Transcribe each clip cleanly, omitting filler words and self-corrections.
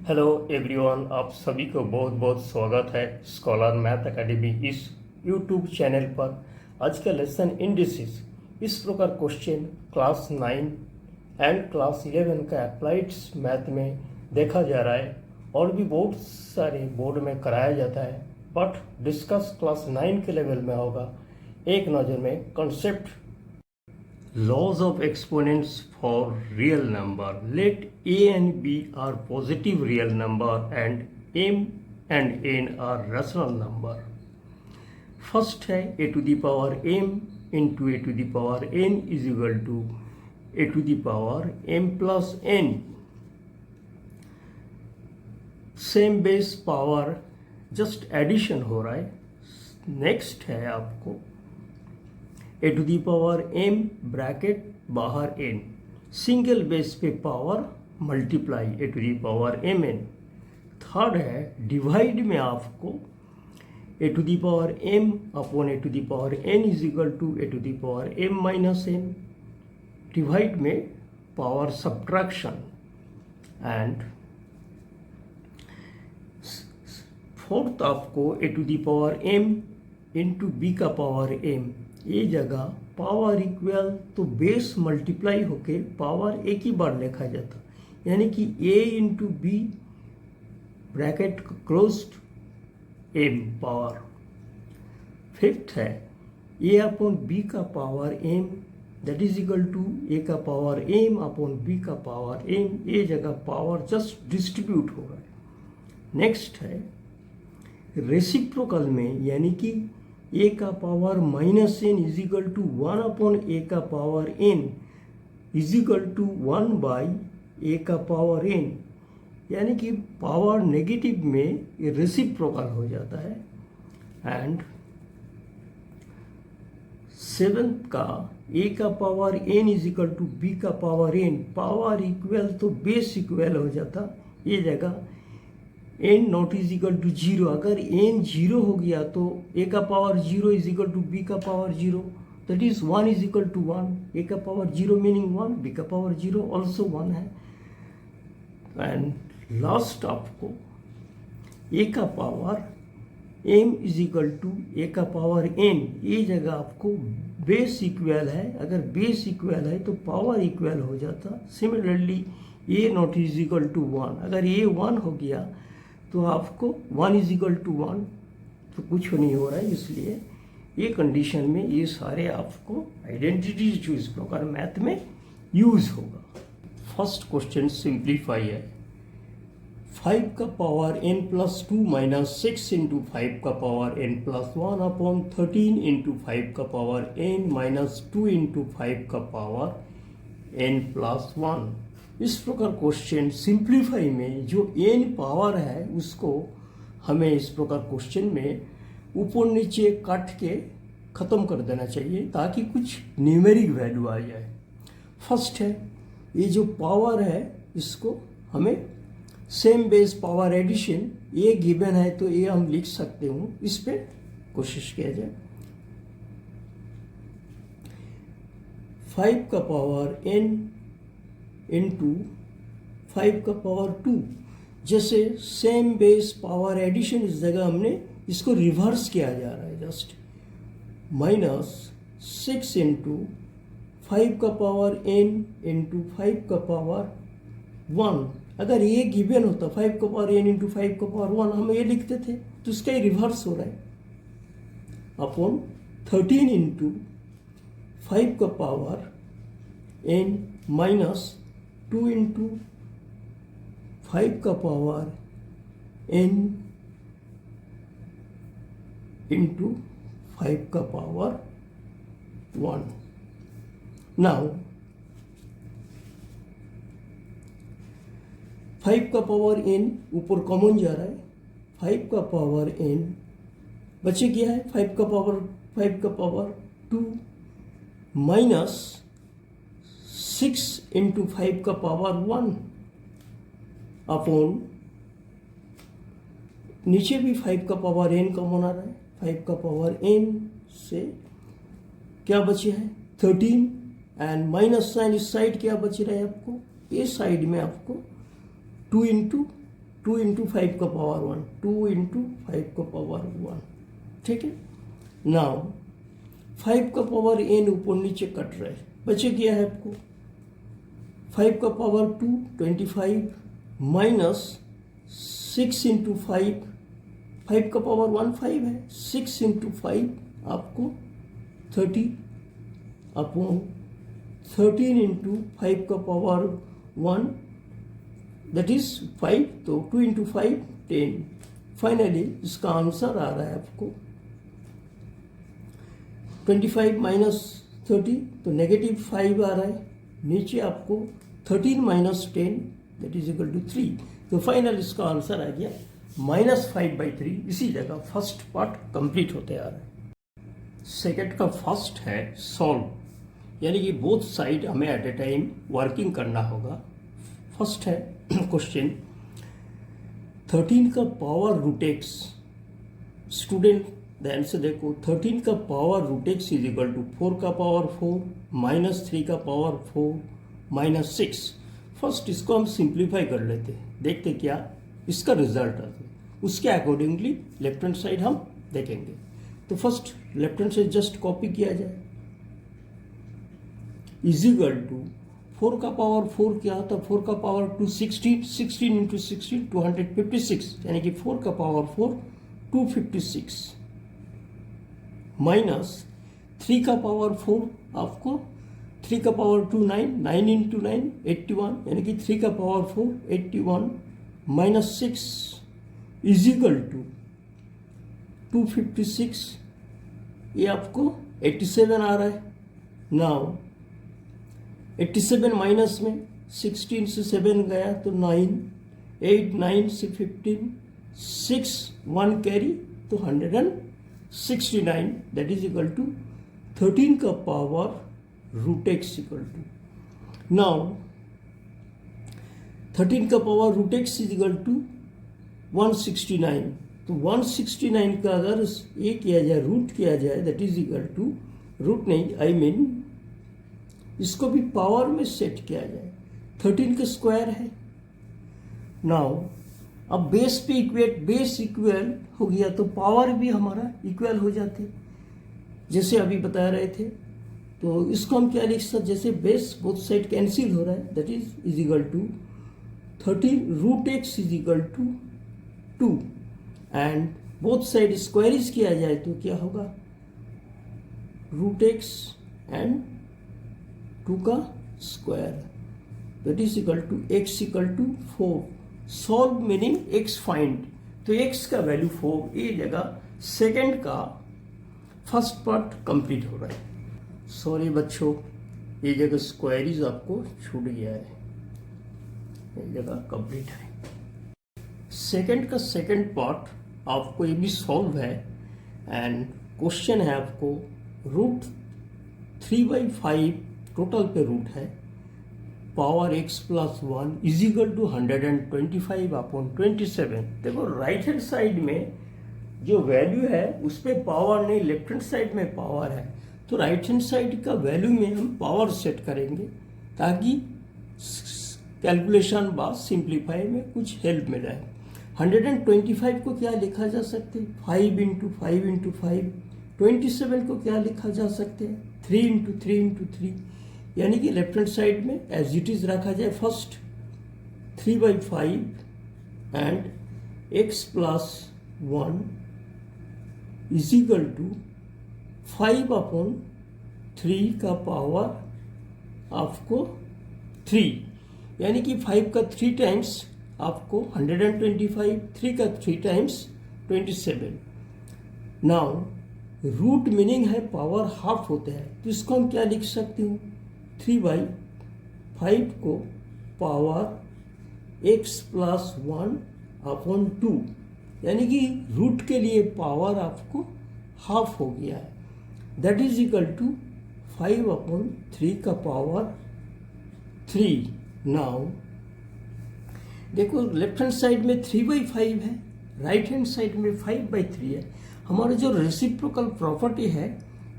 Hello everyone, आप सभी को बहुत बहुत स्वागत है स्कॉलर मैथ एकेडमी इस यूट्यूब चैनल पर। आज का लेसन इंडिसेस इस प्रकार क्वेश्चन क्लास 9 एंड क्लास 11 का अप्लाइड्स मैथ में देखा जा रहा है और भी बहुत सारे बोर्ड में कराया जाता है, बट डिस्कस क्लास 9 के लेवल में होगा। एक नज़र में concept laws of exponents for real number. Let a and b are positive real number and m and n are rational number. First है a to the power m into a to the power n is equal to a to the power m plus n. Same base power just addition हो रहा है। Next है आपको A to the power m bracket बाहर n, single base पे power multiply A to the power mn। Third है divide में आपको A to the power m upon A to the power n is equal to A to the power m minus n। Divide में power subtraction. And fourth आपको A to the power m into b का power m, ये जगह power equal तो base multiply होके power एक ही बार लिखा जाता, यानी कि a into b bracket closed m power. Fifth है a अपॉन b का power m that is equal to a का पावर m अपॉन b का पावर m, ये जगह पावर जस्ट डिस्ट्रीब्यूट हो रहा है। नेक्स्ट है रेसिप्रोकल में, यानी कि a का power minus n is equal to 1 upon a का power n is equal to 1 by a का पावर n, यानी कि पावर नेगेटिव में ये रेसिप्रोकल हो जाता है। एंड सेवेंथ का a का power n is equal to b का पावर n, पावर इक्वल तो बेस इक्वल हो जाता, ये जगह n not is equal to 0। अगर n 0 हो गया तो a का power 0 is equal to b का power 0, that is 1 is equal to 1। a का पावर 0 मीनिंग 1, b का पावर 0 ऑल्सो 1 है। एंड लास्ट आपको a का power m is equal to a का पावर n, ये जगह आपको बेस इक्वल है, अगर बेस इक्वल है तो पावर इक्वल हो जाता। Similarly a not is equal to 1, अगर a 1 हो गया तो आपको 1 इज इक्वल टू 1, तो कुछ नहीं हो रहा है। इसलिए ये कंडीशन में ये सारे आपको आइडेंटिटीज जो इस प्रकार मैथ में यूज होगा। फर्स्ट क्वेश्चन सिंप्लीफाई है। 5 का power n plus 2 minus 6 into 5 का power n plus 1 upon 13 into 5 का पावर n माइनस 2 इंटू 5 का पावर n प्लस 1। इस प्रकार क्वेश्चन सिंप्लीफाई में जो n पावर है उसको हमें इस प्रकार क्वेश्चन में ऊपर नीचे काट के ख़त्म कर देना चाहिए ताकि कुछ न्यूमेरिक वैल्यू आ जाए। फर्स्ट है ये जो पावर है इसको हमें सेम बेस पावर एडिशन, ये गिवन है तो ये हम लिख सकते हूँ, इस पे कोशिश किया जाए। 5 का पावर n इंटू 5 का पावर 2, जैसे सेम बेस पावर एडिशन इस जगह हमने इसको रिवर्स किया जा रहा है, जस्ट माइनस 6 इंटू 5 का पावर n इंटू 5 का पावर 1। अगर ये गिवन होता 5 का पावर n इंटू 5 का पावर 1 हम ये लिखते थे, तो इसका ही रिवर्स हो रहा है अपॉन 13 इंटू 5 का पावर n माइनस 2 इंटू 5 का पावर n इंटू 5 का पावर 1। नाउ 5 का पावर n ऊपर कॉमन जा रहा है, 5 का पावर n बचे क्या है 5 का पावर 2 माइनस 6 इंटू 5 का पावर 1 अपॉन नीचे भी 5 का पावर n कॉमन आ रहा है, 5 का पावर n से क्या बचे है 13 एंड माइनस साइन इस साइड क्या बच रहा है आपको, इस साइड में आपको 2 इंटू 2 इंटू 5 का पावर 1, 2 इंटू 5 का पावर 1, ठीक है। नाउ 5 का पावर n ऊपर नीचे कट रहा है, बचे क्या है आपको 5 का पावर 2 25 माइनस 6 इंटू 5, 5 का पावर 1 5 है, 6 इंटू 5 आपको 30 अपॉन 13 इंटू 5 का पावर 1 दैट इज 5, तो 2 इंटू 5 10। फाइनली इसका आंसर आ रहा है आपको 25 माइनस 30, तो नेगेटिव 5 आ रहा है, नीचे आपको 13 minus 10 that is equal to 3। तो फाइनल इसका आंसर आ गया -5/3। इसी जगह फर्स्ट पार्ट कंप्लीट होते आ रहा है। सेकंड का फर्स्ट है सॉल्व, यानी कि बोथ साइड हमें एट ए टाइम वर्किंग करना होगा। फर्स्ट है क्वेश्चन 13 का पावर रूट एक्स, स्टूडेंट ध्यान से देखो 13 का power root x is equal to 4 का पावर 4 माइनस 3 का पावर 4 माइनस 6। फर्स्ट इसको हम सिंप्लीफाई कर लेते हैं, देखते क्या इसका रिजल्ट आता है, उसके अकॉर्डिंगली लेफ्ट हैंड साइड हम देखेंगे। तो first left hand side just copy किया जाए, इज इक्वल टू 4 का पावर 4 क्या होता है, 4 का पावर 2 16, 16 इंटू 16 256, यानी कि 4 का पावर 4 256 माइनस 3 का पावर 4 आपको 3 का पावर 2 9, 9 इंटू 9 81, यानी कि 3 का power 4 81 minus 6 is equal to 256, ये आपको 87 आ रहा है। नाउ 87 माइनस में 16 से 7 गया तो 9, 8 9 से 15, 6 1 कैरी तो 169 दैट इज इक्वल टू 13 का power root x equal to. Now 13 का power root x is equal to 169, तो 169 का अगर ये किया जाए रूट किया जाए that is equal to root नहीं आई मीन इसको भी पावर में सेट किया जाए, 13 का स्क्वायर है। नाउ अब बेस पे इक्वेट, बेस इक्वल हो गया तो पावर भी हमारा इक्वल हो जाते, जैसे अभी बता रहे थे। तो इसको हम क्या लिख सकते, जैसे बेस बोथ साइड कैंसिल हो रहा है that is equal to 13 root x is equal to 2 and both side squares किया जाए तो क्या होगा रूट एक्स एंड 2 का square that is equal to x equal to 4। Solve meaning x find, तो एक्स का वैल्यू 4, ये जगह सेकंड का फर्स्ट पार्ट कंप्लीट हो रहा है। सॉरी बच्चों, ये जगह स्क्वायरिज आपको छूट गया है, ये जगह कंप्लीट है। सेकंड का सेकंड पार्ट आपको ये भी सॉल्व है एंड क्वेश्चन है आपको रूट 3/5 टोटल पे रूट है power x plus 1 is equal to 125 upon 27। देखो राइट हैंड साइड में जो वैल्यू है उस पर पावर नहीं, लेफ्ट हैंड साइड में पावर है, तो राइट हैंड साइड का वैल्यू में हम पावर सेट करेंगे ताकि कैलकुलेशन बाद सिंप्लीफाई में कुछ हेल्प मिल जाए। 125 को क्या लिखा जा सकते हैं 5 इंटू 5 इंटू 5, 27 को क्या लिखा जा सकते हैं 3 इंटू 3 इंटू 3, यानी कि लेफ्ट हैंड साइड में एज इट इज रखा जाए first 3/5 and x plus 1 is equal to 5 upon 3 का पावर आपको 3, यानी कि 5 का 3 टाइम्स आपको 125, 3 का 3 टाइम्स 27। नाउ रूट मीनिंग है पावर हाफ होता है, तो इसको हम क्या लिख सकते हूँ 3/5 को पावर x प्लस 1 अपॉन 2, यानी कि रूट के लिए पावर आपको हाफ हो गया है that is equal to 5 upon 3 का पावर 3। नाउ देखो लेफ्ट हैंड साइड में 3/5 है, राइट हैंड साइड में 5/3 है। हमारा जो रेसिप्रोकल प्रॉपर्टी है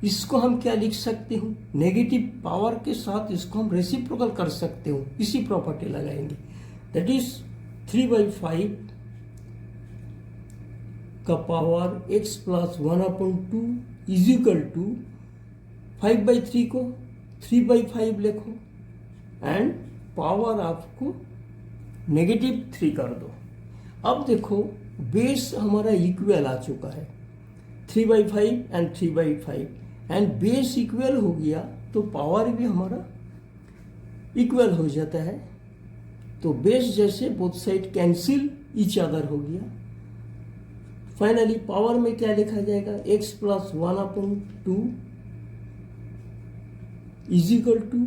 इसको हम क्या लिख सकते हूँ नेगेटिव पावर के साथ इसको हम रेसिप्रोकल कर सकते हो, इसी प्रॉपर्टी लगाएंगे दैट इज 3/5 का power x plus 1/2 is equal to 5/3 को 3/5 लिखो एंड पावर आपको -3 कर दो। अब देखो बेस हमारा इक्वल आ चुका है 3/5 एंड 3/5 एंड बेस इक्वल हो गया तो पावर भी हमारा इक्वल हो जाता है। तो बेस जैसे both side cancel each other हो गया। फाइनली पावर में क्या लिखा जाएगा x plus 1/2 is equal to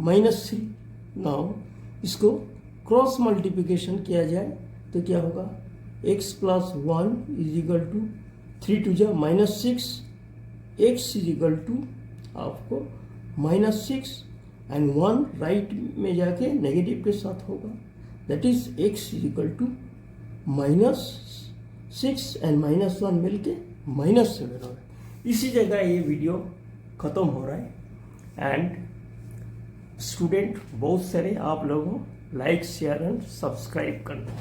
-3। Now इसको क्रॉस मल्टीप्लिकेशन किया जाए तो क्या होगा x plus 1 is equal to 3 to जा -6, x इज इक्वल टू आपको -6 एंड 1 राइट में जाके नेगेटिव के साथ होगा, that is x is equal to -6 and -1 मिलके -7 हो रहा है। इसी जगह ये वीडियो ख़त्म हो रहा है एंड स्टूडेंट बहुत सारे आप लोगों लाइक शेयर एंड सब्सक्राइब करना।